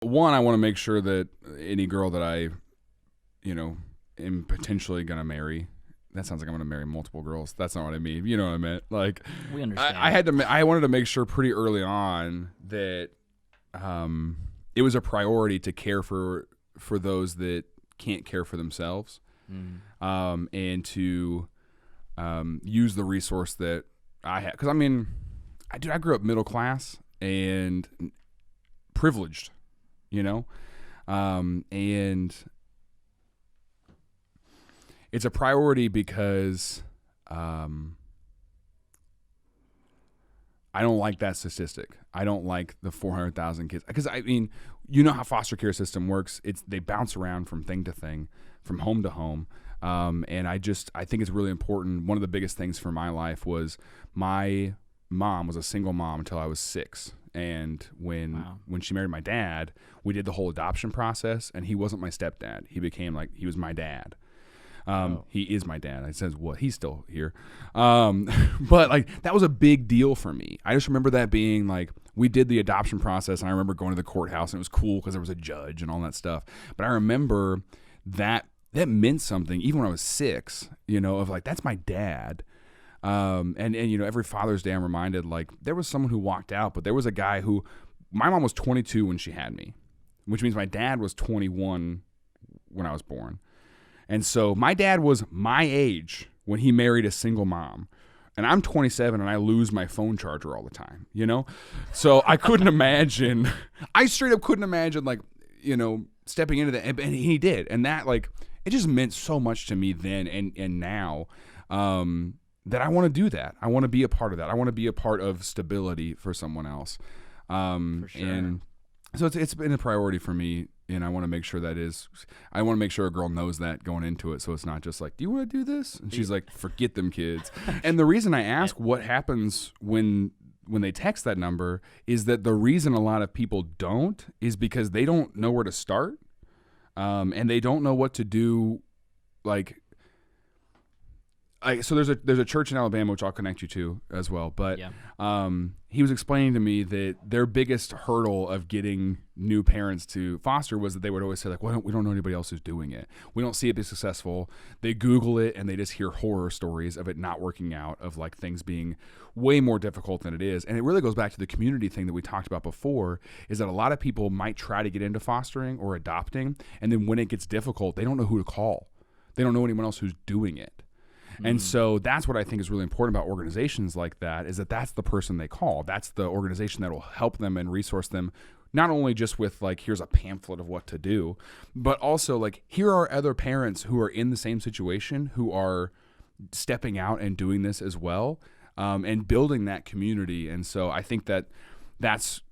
One, I want to make sure that any girl that I, am potentially gonna marry. That sounds like I'm gonna marry multiple girls. That's not what I mean. You know what I meant? Like, We understand. I wanted to make sure pretty early on that, it was a priority to care for those that can't care for themselves, and to use the resource that I had. Because I grew up middle class and privileged, and it's a priority because I don't like that statistic. I don't like the 400,000 kids, because how foster care system works. They bounce around from thing to thing, from home to home. And I think it's really important. One of the biggest things for my life was my mom was a single mom until I was 6. And when she married my dad, we did the whole adoption process, and he wasn't my stepdad. He was my dad. He is my dad. I says, well, he's still here. But that was a big deal for me. I just remember that being we did the adoption process, and I remember going to the courthouse, and it was cool because there was a judge and all that stuff. But I remember that meant something, even when I was 6, of that's my dad. And every Father's Day I'm reminded, there was someone who walked out, but there was a guy who, my mom was 22 when she had me, which means my dad was 21 when I was born. And so my dad was my age when he married a single mom. And I'm 27 and I lose my phone charger all the time, So I couldn't imagine, I straight up couldn't imagine stepping into that. And he did. And that it just meant so much to me then and now, that I want to do that. I want to be a part of that. I want to be a part of stability for someone else. For sure. And so it's been a priority for me. And I want to make sure I want to make sure a girl knows that going into it. So it's not just do you want to do this? And she's like, forget them kids. And the reason I ask what happens when they text that number is that the reason a lot of people don't is because they don't know where to start. And they don't know what to do. So there's a church in Alabama, which I'll connect you to as well. But he was explaining to me that their biggest hurdle of getting new parents to foster was that they would always say we don't know anybody else who's doing it. We don't see it be successful. They Google it and they just hear horror stories of it not working out, of things being way more difficult than it is. And it really goes back to the community thing that we talked about before, is that a lot of people might try to get into fostering or adopting, and then when it gets difficult, they don't know who to call. They don't know anyone else who's doing it. And so that's what I think is really important about organizations like that, is that that's the person they call. That's the organization that will help them and resource them, not only just with here's a pamphlet of what to do, but also here are other parents who are in the same situation, who are stepping out and doing this as well, and building that community. And so I think that's,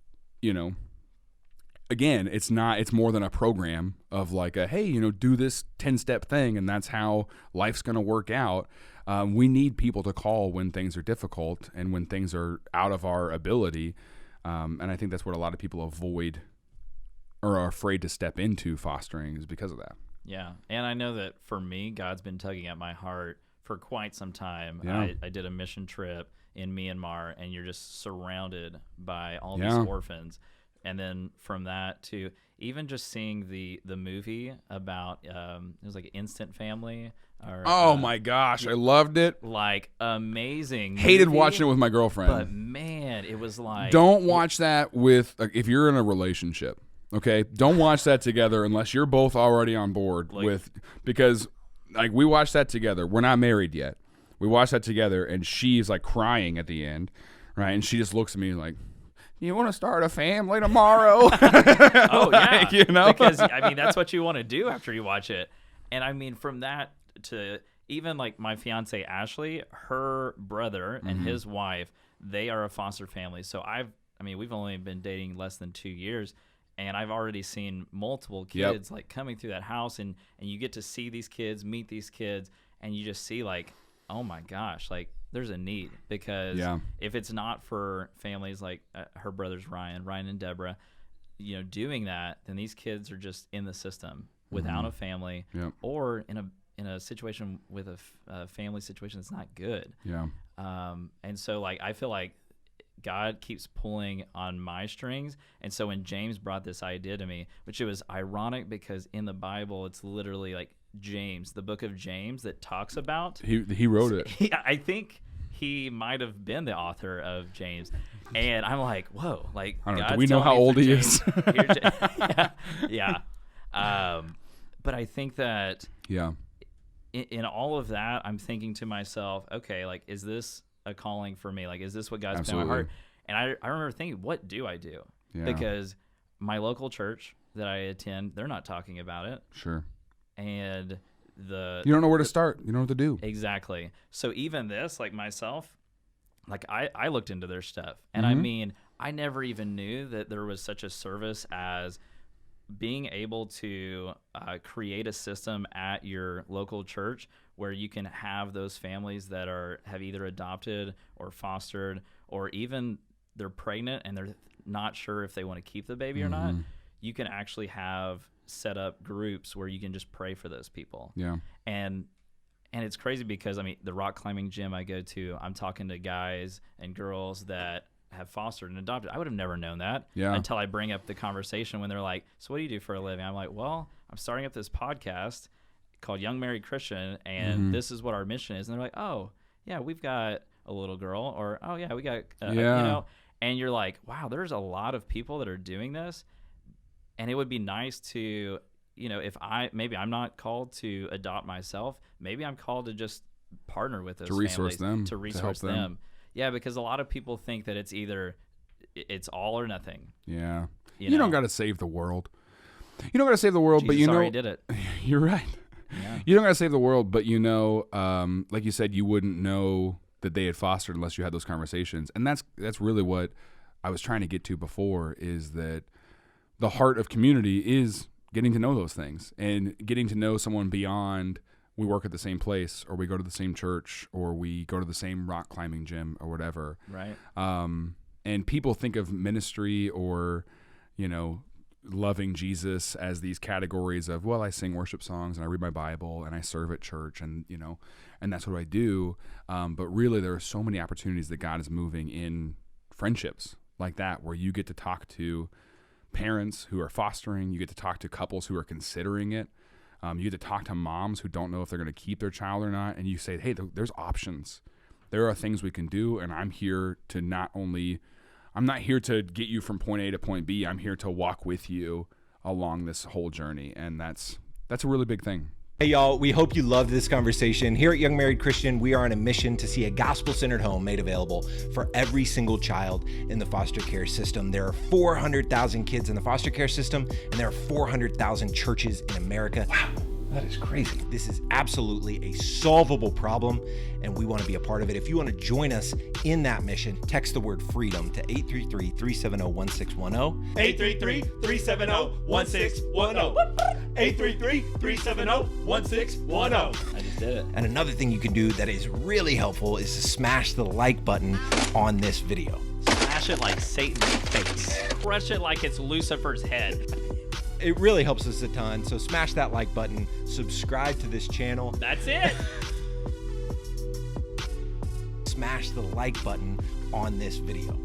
again, it's more than a program of hey, do this 10-step thing and that's how life's going to work out. We need people to call when things are difficult and when things are out of our ability. And I think that's what a lot of people avoid or are afraid to step into fostering, is because of that. Yeah. And I know that for me, God's been tugging at my heart for quite some time. Yeah. I did a mission trip in Myanmar, and you're just surrounded by all these orphans. And then from that to even just seeing the movie about it was Instant Family. Oh my gosh, I loved it. Amazing. Hated movie, watching it with my girlfriend. But man, it was don't watch that with if you're in a relationship. Okay, don't watch that together unless you're both already on board because we watched that together. We're not married yet. We watched that together, and she's crying at the end, right? And she just looks at me you want to start a family tomorrow? Oh, yeah. Because, that's what you want to do after you watch it. And, from that to even, my fiance, Ashley, her brother and his wife, they are a foster family. So we've only been dating less than 2 years, and I've already seen multiple kids, coming through that house, and you get to see these kids, meet these kids, and you just see, oh, my gosh, there's a need, because if it's not for families like her brothers Ryan and Deborah, doing that, then these kids are just in the system without a family, or in a situation with a family situation that's not good. Yeah. And so I feel God keeps pulling on my strings. And so when James brought this idea to me, which it was ironic because in the Bible, it's literally like James, the book of James that talks about. He wrote it. I think he might have been the author of James. And I'm like, whoa, like, I don't know. God's Do we know telling how me old for he James, is? yeah. But I think that Yeah. in all of that, I'm thinking to myself, okay, like, is this a calling for me? Like, is this what God's put in my heart? And I remember thinking, what do I do? Yeah. Because my local church that I attend, they're not talking about it. Sure. And you don't know where to start. You don't know what to do. Exactly. So even this, like myself, like I looked into their stuff. And Mm-hmm. I mean, I never even knew that there was such a service as being able to create a system at your local church where you can have those families that have either adopted or fostered, or even they're pregnant and they're not sure if they want to keep the baby or not. You can actually have set up groups where you can just pray for those people. Yeah. And it's crazy because, I mean, the rock climbing gym I go to, I'm talking to guys and girls that have fostered and adopted. I would have never known that until I bring up the conversation when they're like, so what do you do for a living? I'm like, well, I'm starting up this podcast called Young Married Christian, and this is what our mission is. And they're like, oh, yeah, we've got a little girl, or, oh, yeah, we got, you know, and you're like, wow, there's a lot of people that are doing this. And it would be nice to, you know, if maybe I'm not called to adopt myself, maybe I'm called to just partner with those families, to resource them. Yeah, because a lot of people think that it's all or nothing. Yeah. You don't got to save the world. You don't got to save the world, Jesus but you know. already did it. You're right. Yeah. You don't got to save the world, but you know, like you said, you wouldn't know that they had fostered unless you had those conversations. And that's really what I was trying to get to before, is that the heart of community is getting to know those things and getting to know someone beyond we work at the same place, or we go to the same church, or we go to the same rock climbing gym, or whatever. Right. And people think of ministry or, you know, loving Jesus as these categories of, well, I sing worship songs and I read my Bible and I serve at church, and, you know, and that's what I do. But really there are so many opportunities that God is moving in friendships like that, where you get to talk to parents who are fostering, you get to talk to couples who are considering it. You get to talk to moms who don't know if they're going to keep their child or not. And you say, hey, there's options. There are things we can do. And I'm here to I'm not here to get you from point A to point B. I'm here to walk with you along this whole journey. And that's a really big thing. Hey y'all, we hope you loved this conversation. Here at Young Married Christian, we are on a mission to see a gospel-centered home made available for every single child in the foster care system. There are 400,000 kids in the foster care system, and there are 400,000 churches in America. Wow, that is crazy. This is absolutely a solvable problem, and we want to be a part of it. If you want to join us in that mission, text the word freedom to 833-370-1610. 833-370-1610. 833-370-1610. I just did it. And another thing you can do that is really helpful is to smash the like button on this video. Smash it like Satan's face. Crush it like it's Lucifer's head. It really helps us a ton, so smash that like button, subscribe to this channel. That's it. Smash the like button on this video.